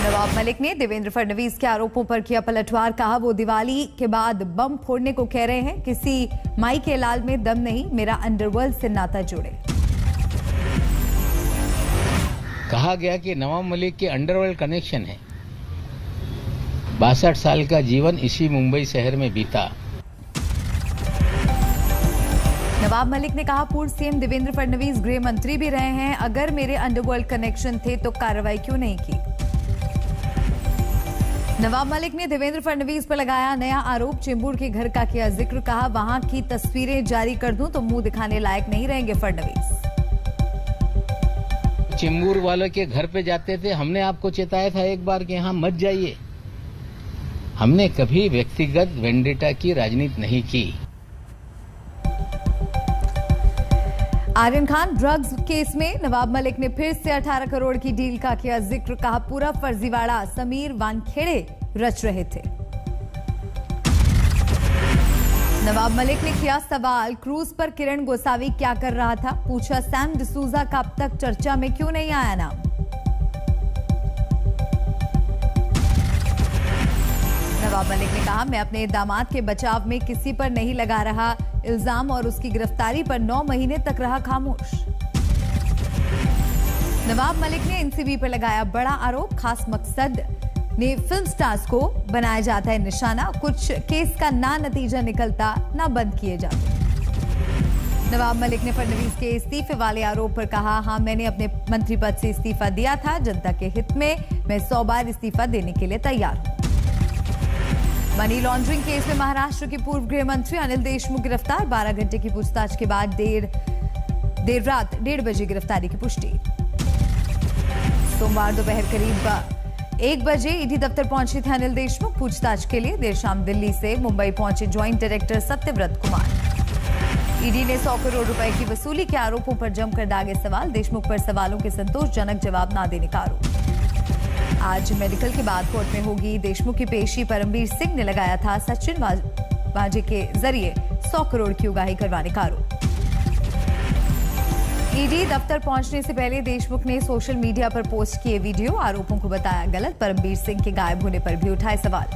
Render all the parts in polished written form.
नवाब मलिक ने देवेंद्र फडणवीस के आरोपों पर किया पलटवार। कहा वो दिवाली के बाद बम फोड़ने को कह रहे हैं, किसी माई के लाल में दम नहीं, मेरा अंडरवर्ल्ड से नाता जुड़े। कहा गया कि नवाब मलिक के अंडरवर्ल्ड कनेक्शन है। 62 साल का जीवन इसी मुंबई शहर में बीता। नवाब मलिक ने कहा पूर्व सीएम देवेंद्र फडणवीस गृह मंत्री भी रहे हैं, अगर मेरे अंडरवर्ल्ड कनेक्शन थे तो कार्रवाई क्यों नहीं की। नवाब मलिक ने देवेंद्र फडणवीस पर लगाया नया आरोप। चेंबूर के घर का किया जिक्र। कहा वहां की तस्वीरें जारी कर दूं तो मुंह दिखाने लायक नहीं रहेंगे फडणवीस। चेंबूर वालों के घर पे जाते थे, हमने आपको चेताया था एक बार कि यहां मत जाइए। हमने कभी व्यक्तिगत वेंडेटा की राजनीति नहीं की। आर्यन खान ड्रग्स केस में नवाब मलिक ने फिर से 18 करोड़ की डील का किया जिक्र। कहा पूरा फर्जीवाड़ा समीर वानखेड़े रच रहे थे। नवाब मलिक ने किया सवाल क्रूज पर किरण गोसावी क्या कर रहा था। पूछा सैम डिसूजा का अब तक चर्चा में क्यों नहीं आया नाम। नवाब मलिक ने कहा मैं अपने दामाद के बचाव में किसी पर नहीं लगा रहा इल्जाम और उसकी गिरफ्तारी पर 9 महीने तक रहा खामोश। नवाब मलिक ने एनसीबी पर लगाया बड़ा आरोप। खास मकसद ने फिल्म स्टार्स को बनाया जाता है निशाना, कुछ केस का ना नतीजा निकलता ना बंद किए जाते। नवाब मलिक ने फडणवीस के इस्तीफे वाले आरोप पर कहा हां मैंने अपने मंत्री पद से इस्तीफा दिया था, जनता के हित में मैं 100 बार इस्तीफा देने के लिए तैयार हूं। मनी लॉन्ड्रिंग केस में महाराष्ट्र के पूर्व गृह मंत्री अनिल देशमुख गिरफ्तार। 12 घंटे की पूछताछ के बाद देर रात 1:30 बजे गिरफ्तारी की पुष्टि। सोमवार दोपहर करीब 1 बजे ईडी दफ्तर पहुंचे थे अनिल देशमुख पूछताछ के लिए। देर शाम दिल्ली से मुंबई पहुंचे joint director Satyavrat Kumar. ED ने 100 करोड़ रुपए की वसूली के आरोपों पर जमकर दागे सवाल। देशमुख पर सवालों के संतोषजनक जवाब न देने का आरोप। आज मेडिकल के बाद कोर्ट में होगी देशमुख की पेशी। परमवीर सिंह ने लगाया था सचिन वाजे के जरिए 100 करोड़ की उगाही करवाने का आरोप। ईडी दफ्तर पहुंचने से पहले देशमुख ने सोशल मीडिया पर पोस्ट किए वीडियो। आरोपों को बताया गलत। परमवीर सिंह के गायब होने पर भी उठाए सवाल।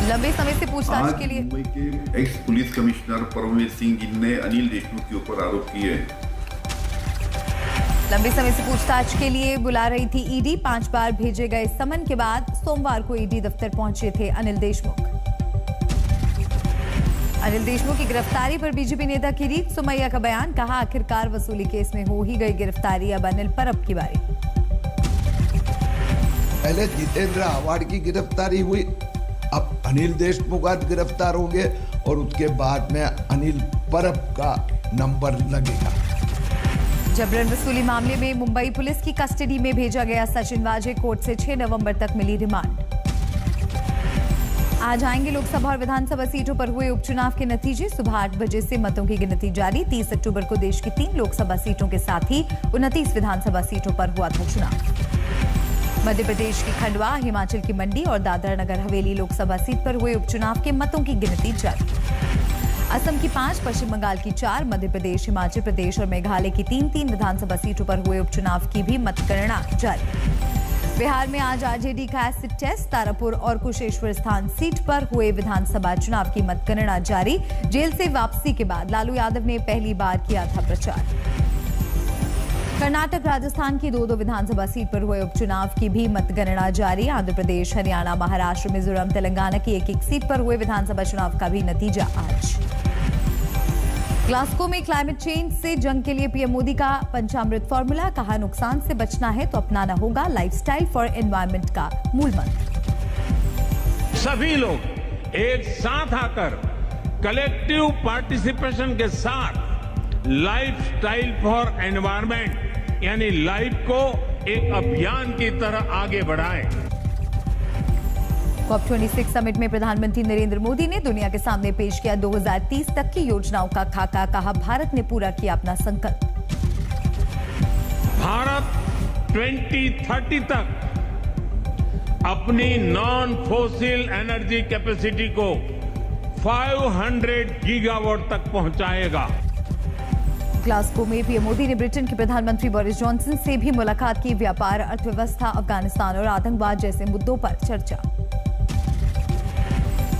लंबे समय से पूछताछ के लिए मुंबई के ex police commissioner Paramvir Singh जिनने अनिल देशमुख के ऊपर आरोप किए। लंबे समय से पूछताछ के लिए बुला रही थी ईडी। 5 बार भेजे गए समन के बाद सोमवार को ईडी दफ्तर पहुंचे थे अनिल देशमुख। अनिल देशमुख की गिरफ्तारी पर बीजेपी नेता किरीट सोमैया का बयान। कहा आखिरकार वसूली केस में हो ही गई गिरफ्तारी, अब अनिल परब की बारी। पहले जितेंद्र आव्हाड की गिरफ्तारी हुई, अब अनिल देशमुख आज गिरफ्तार होंगे और उसके बाद में अनिल परब का नंबर लगेगा। जबरन वसूली मामले में मुंबई पुलिस की कस्टडी में भेजा गया सचिन वाजे। कोर्ट से 6 नवंबर तक मिली रिमांड। आज आएंगे लोकसभा और विधानसभा सीटों पर हुए उपचुनाव के नतीजे। सुबह 8 बजे से मतों की गिनती जारी। 30 अक्टूबर को देश की 3 लोकसभा सीटों के साथ ही 29 विधानसभा सीटों पर हुआ था चुनाव। मध्य प्रदेश की खंडवा, हिमाचल की मंडी और दादर नगर हवेली लोकसभा सीट पर हुए उपचुनाव के मतों की गिनती जारी। असम की 5, पश्चिम बंगाल की 4, मध्य प्रदेश, हिमाचल प्रदेश और मेघालय की 3-3 विधानसभा सीटों पर हुए उपचुनाव की भी मतगणना जारी। बिहार में आज आरजेडी का एसिड टेस्ट। तारापुर और कुशेश्वर स्थान सीट पर हुए विधानसभा चुनाव की मतगणना जारी। जेल से वापसी के बाद लालू यादव ने पहली बार किया था प्रचार। कर्नाटक, राजस्थान की 2-2 विधानसभा सीट पर हुए उपचुनाव की भी मतगणना जारी। आंध्र प्रदेश, हरियाणा, महाराष्ट्र, मिजोरम, तेलंगाना की 1-1 सीट पर हुए विधानसभा चुनाव का भी नतीजा आज। ग्लासगो में क्लाइमेट चेंज से जंग के लिए पीएम मोदी का पंचामृत फॉर्मूला। कहा नुकसान से बचना है तो अपनाना होगा लाइफस्टाइल फॉर एनवायरनमेंट का मूल मंत्र। सभी लोग एक साथ आकर कलेक्टिव पार्टिसिपेशन के साथ लाइफस्टाइल फॉर एनवायरनमेंट यानी लाइफ को एक अभियान की तरह आगे बढ़ाएं। COP26 समिट में प्रधानमंत्री नरेंद्र मोदी ने दुनिया के सामने पेश किया 2030 तक की योजनाओं का खाका। कहा भारत ने पूरा किया अपना संकल्प। भारत 2030 तक अपनी नॉन फॉसिल एनर्जी कैपेसिटी को 500 गीगावाट तक पहुंचाएगा। ग्लासगो में पीएम मोदी ने ब्रिटेन के प्रधानमंत्री बोरिस जॉनसन से भी मुलाकात की। व्यापार, अर्थव्यवस्था, अफगानिस्तान और आतंकवाद जैसे मुद्दों पर चर्चा।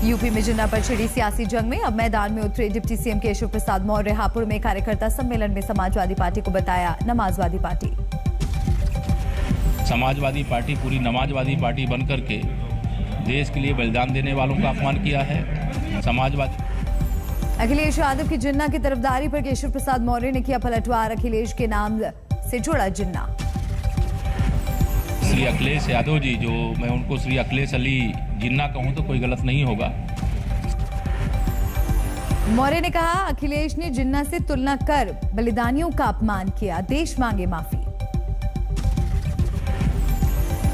यूपी में जिन्ना पर छिड़ी सियासी जंग में अब मैदान में उतरे डिप्टी सीएम केशव प्रसाद मौर्य। हापुड़ में कार्यकर्ता सम्मेलन में समाजवादी पार्टी को बताया नमाजवादी पार्टी। समाजवादी पार्टी पूरी नमाजवादी पार्टी बनकर के देश के लिए बलिदान देने वालों का अपमान किया है। समाजवादी अखिलेश यादव की जिन्ना की तरफदारी पर केशव प्रसाद मौर्य ने किया पलटवार। अखिलेश के नाम से जोड़ा जिन्ना। श्री अखिलेश यादव जी, जो मैं उनको श्री अखिलेश अली जिन्ना कहूं तो कोई गलत नहीं होगा। मौर्य ने कहा अखिलेश ने जिन्ना से तुलना कर बलिदानियों का अपमान किया। देश मांगे माफी।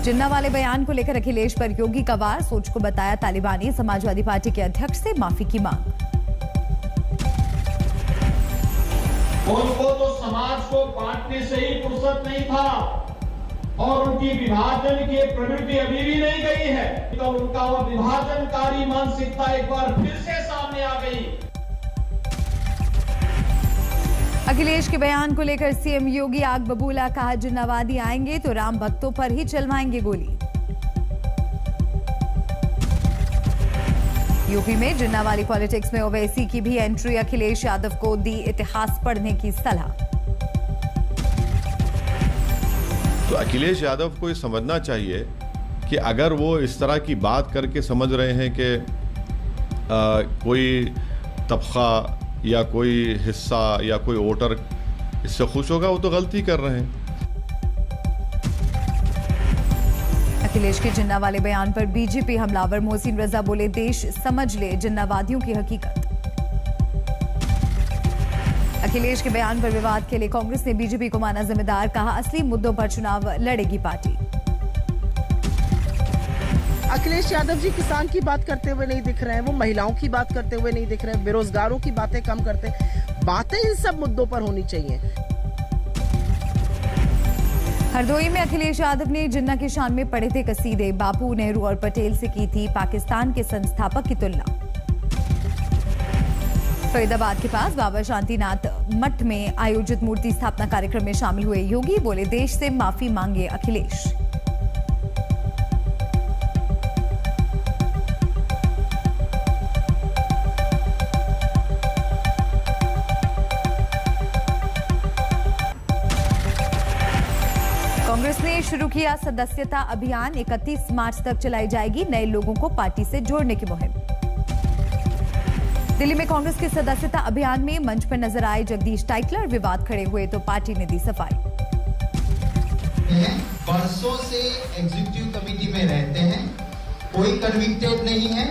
जिन्ना वाले बयान को लेकर अखिलेश पर योगी का वार। सोच को बताया तालिबानी। समाजवादी पार्टी के अध्यक्ष से माफी की मांग। उनको तो समाज को बांटने से ही फुर्सत नहीं था और उनकी विभाजन की प्रवृत्ति अभी भी नहीं गई है। तो उनका वो विभाजनकारी मानसिकता एक बार फिर से सामने आ गई। अखिलेश के बयान को लेकर सीएम योगी आग बबूला। कहा जिन्नावादी आएंगे तो राम भक्तों पर ही चलवाएंगे गोली। यूपी में जिन्ना वाली पॉलिटिक्स में ओवैसी की भी एंट्री। अखिलेश यादव को दी इतिहास पढ़ने की सलाह। तो अखिलेश यादव को ये समझना चाहिए कि अगर वो इस तरह की बात करके समझ रहे हैं कि कोई तबका या कोई हिस्सा या कोई वोटर इससे खुश होगा, वो तो गलती कर रहे हैं। अखिलेश के जिन्ना वाले बयान पर बीजेपी हमलावर। मोहसिन रजा बोले देश समझ ले जिन्नावादियों की हकीकत। अखिलेश के बयान पर विवाद के लिए कांग्रेस ने बीजेपी को माना जिम्मेदार। कहा असली मुद्दों पर चुनाव लड़ेगी पार्टी। अखिलेश यादव जी किसान की बात करते हुए नहीं दिख रहे हैं, वो महिलाओं की बात करते हुए नहीं दिख रहे हैं, बेरोजगारों की बातें कम करते। बातें इन सब मुद्दों पर होनी चाहिए। हरदोई में अखिलेश यादव ने जिन्ना की शान में पढ़े थे कसीदे। बापू, नेहरू और पटेल से की थी पाकिस्तान के संस्थापक की तुलना। फरीदाबाद के पास बाबा शांतिनाथ मठ में आयोजित मूर्ति स्थापना कार्यक्रम में शामिल हुए योगी। बोले देश से माफी मांगे अखिलेश। कांग्रेस ने शुरू किया सदस्यता अभियान। 31 मार्च तक चलाई जाएगी नए लोगों को पार्टी से जोड़ने की मुहिम। दिल्ली में कांग्रेस के सदस्यता अभियान में मंच पर नजर आए जगदीश टाइटलर। विवाद खड़े हुए तो पार्टी ने दी सफाई। वर्षों से एग्जीक्यूटिव कमेटी में रहते हैं, कोई कन्विक्टेड नहीं है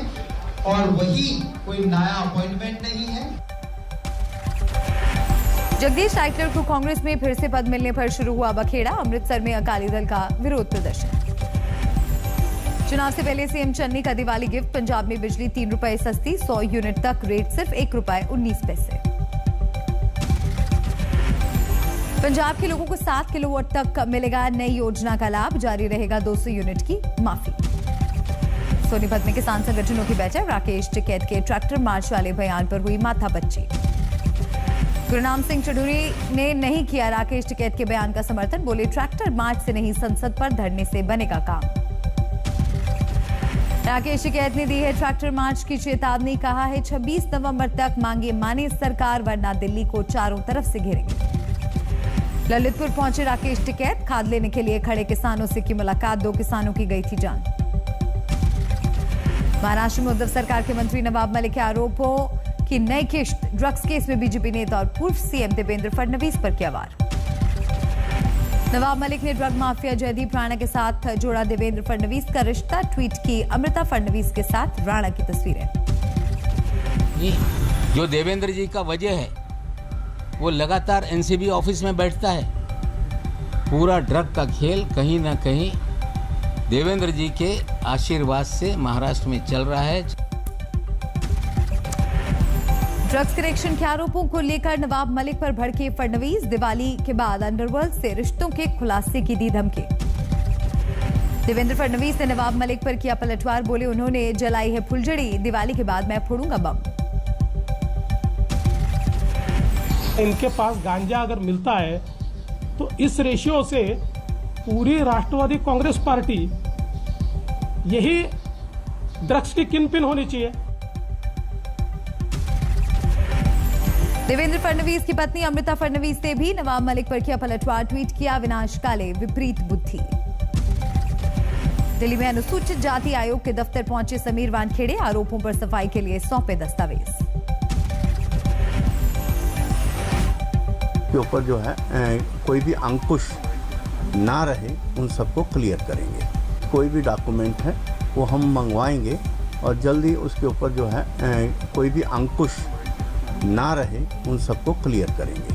और वही कोई नया अपॉइंटमेंट नहीं है। जगदीश टाइटलर को कांग्रेस में फिर से पद मिलने पर शुरू हुआ बखेड़ा। अमृतसर में अकाली दल का विरोध प्रदर्शन। चुनाव से पहले सीएम चन्नी का दिवाली गिफ्ट। पंजाब में बिजली 3 रुपए सस्ती। 100 यूनिट तक रेट सिर्फ 1 रुपए 19 पैसे। पंजाब के लोगों को 7 किलोवाट तक मिलेगा नई योजना का लाभ। जारी रहेगा 200 यूनिट की माफी। सोनीपत में किसान संगठनों की बैठक। राकेश टिकैत के ट्रैक्टर मार्च वाले बयान पर हुई माथापच्ची। गुरनाम सिंह चौधरी ने नहीं किया राकेश टिकैत के बयान का समर्थन। बोले ट्रैक्टर मार्च से नहीं संसद पर धरने से बनेगा काम। राकेश टिकैत ने दी है ट्रैक्टर मार्च की चेतावनी। कहा है 26 नवंबर तक मांगे माने सरकार, वरना दिल्ली को चारों तरफ से घेरेंगे। ललितपुर पहुंचे राकेश टिकैत। खाद लेने के लिए खड़े किसानों से की मुलाकात। 2 किसानों की गई थी जान। महाराष्ट्र में उद्धव सरकार के मंत्री नवाब मलिक के आरोपों की नई किश्त। ड्रग्स केस में बीजेपी नेता और पूर्व सीएम देवेंद्र फडणवीस पर किया वार। नवाब मलिक ने ड्रग माफिया जयदीप राणा के साथ जोड़ा देवेंद्र फडणवीस का रिश्ता। ट्वीट की अमृता फडणवीस के साथ राणा की तस्वीरें। जो देवेंद्र जी का वजह है वो लगातार एनसीबी ऑफिस में बैठता है। पूरा ड्रग का खेल कहीं ना कहीं देवेंद्र जी के आशीर्वाद से महाराष्ट्र में चल रहा है। ड्रग्स कनेक्शन के आरोपों को लेकर नवाब मलिक पर भड़के फडणवीस। दिवाली के बाद अंडरवर्ल्ड से रिश्तों के खुलासे की दी धमकी। देवेंद्र फडणवीस ने नवाब मलिक पर किया पलटवार। बोले उन्होंने जलाई है फुलझड़ी, दिवाली के बाद मैं फोड़ूंगा बम। इनके पास गांजा अगर मिलता है तो इस रेशियो से पूरी राष्ट्रवादी कांग्रेस पार्टी यही ड्रग्स की किंगपिन होनी चाहिए। देवेंद्र फडणवीस की पत्नी अमृता फडणवीस ने भी नवाब मलिक पर किया पलटवार, ट्वीट किया विनाश काले विपरीत बुद्धि। दिल्ली में अनुसूचित जाति आयोग के दफ्तर पहुंचे समीर वानखेड़े, आरोपों पर सफाई के लिए सौंपे दस्तावेज। के ऊपर जो है कोई भी अंकुश ना रहे उन सबको क्लियर करेंगे। कोई भी डॉक्यूमेंट है वो हम मंगवाएंगे और जल्दी उसके ऊपर जो है कोई भी अंकुश ना रहे उन सबको क्लियर करेंगे।